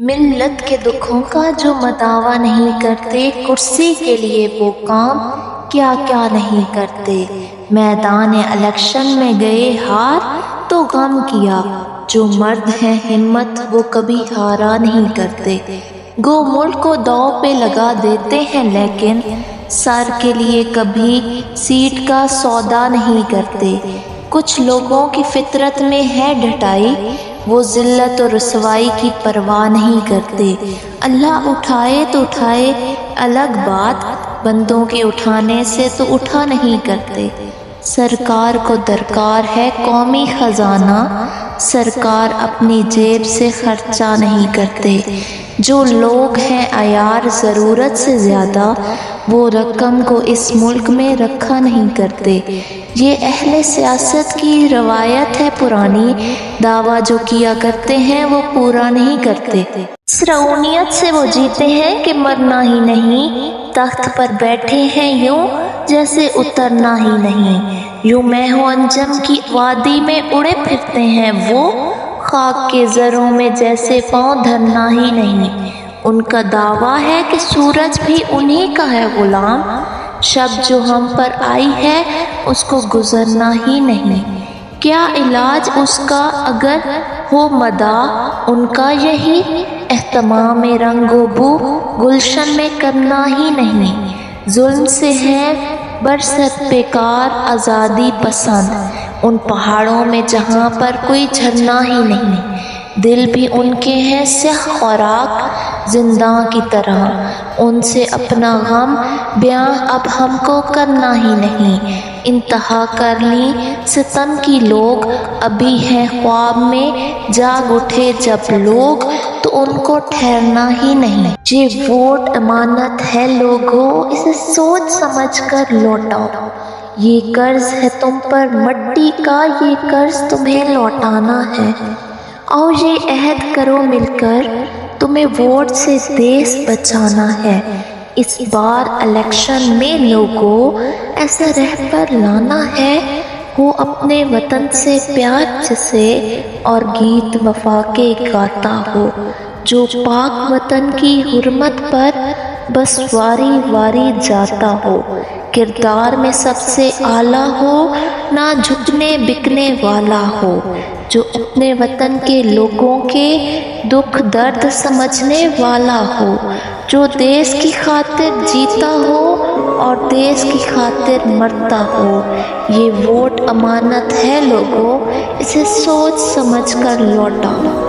ملت کے دکھوں کا جو مداوا نہیں کرتے، کرسی کے لیے وہ کام کیا کیا نہیں کرتے۔ میدان الیکشن میں گئے ہار تو غم کیا، جو مرد ہیں ہمت وہ کبھی ہارا نہیں کرتے۔ گو ملک کو داؤ پہ لگا دیتے ہیں لیکن سر کے لیے کبھی سیٹ کا سودا نہیں کرتے۔ کچھ لوگوں کی فطرت میں ہے ڈٹائی، وہ ذلت و رسوائی کی پرواہ نہیں کرتے۔ اللہ اٹھائے تو اٹھائے الگ بات، بندوں کے اٹھانے سے تو اٹھا نہیں کرتے۔ سرکار کو درکار ہے قومی خزانہ، سرکار اپنی جیب سے خرچہ نہیں کرتے۔ جو لوگ ہیں عیار ضرورت سے زیادہ، وہ رقم کو اس ملک میں رکھا نہیں کرتے۔ یہ اہل سیاست کی روایت ہے پرانی، دعویٰ جو کیا کرتے ہیں وہ پورا نہیں کرتے۔ اس رعونیت سے وہ جیتے ہیں کہ مرنا ہی نہیں، تخت پر بیٹھے ہیں یوں جیسے اترنا ہی نہیں۔ یوں مہ و انجم کی وادی میں اڑے پھرتے ہیں وہ، خاک کے ذروں میں جیسے پاؤں دھرنا ہی نہیں۔ ان کا دعویٰ ہے کہ سورج بھی انہی کا ہے غلام، شب جو ہم پر آئی ہے اس کو گزرنا ہی نہیں۔ کیا علاج اس کا اگر ہو مداح ان کا یہی، اہتمام رنگ و بو گلشن میں کرنا ہی نہیں۔ ظلم سے ہیں برسر پیکار آزادی پسند، ان پہاڑوں میں جہاں پر کوئی جھرنا ہی نہیں۔ دل بھی ان کے ہیں سیاہ خوراک زنداں کی طرح، ان سے اپنا غم بیاں اب ہم کو کرنا ہی نہیں۔ انتہا کر لی ستم کی لوگ، ابھی ہیں خواب میں جاگ اٹھے جب لوگ، تو ان کو ٹھہرنا ہی نہیں۔ یہ ووٹ امانت ہے لوگو، اسے سوچ سمجھ کر لوٹاؤ۔ یہ قرض ہے تم پر مٹی کا، یہ قرض تمہیں لوٹانا ہے۔ آؤ یہ عہد کرو مل کر، تمہیں ووٹ سے دیس بچانا ہے۔ اس بار الیکشن میں لوگو ایسا رہبر لانا ہے، ہو اپنے وطن سے پیار جسے اور گیت وفا کے گاتا ہو، جو پاک وطن کی حرمت پر بس واری واری جاتا ہو۔ کردار میں سب سے اعلیٰ ہو، نہ جھکنے بکنے والا ہو، جو اپنے وطن کے لوگوں کے دکھ درد سمجھنے والا ہو، جو دیس کی خاطر جیتا ہو اور دیس کی خاطر مرتا ہو۔ یہ ووٹ امانت ہے لوگو، اسے سوچ سمجھ کر لوٹاؤ۔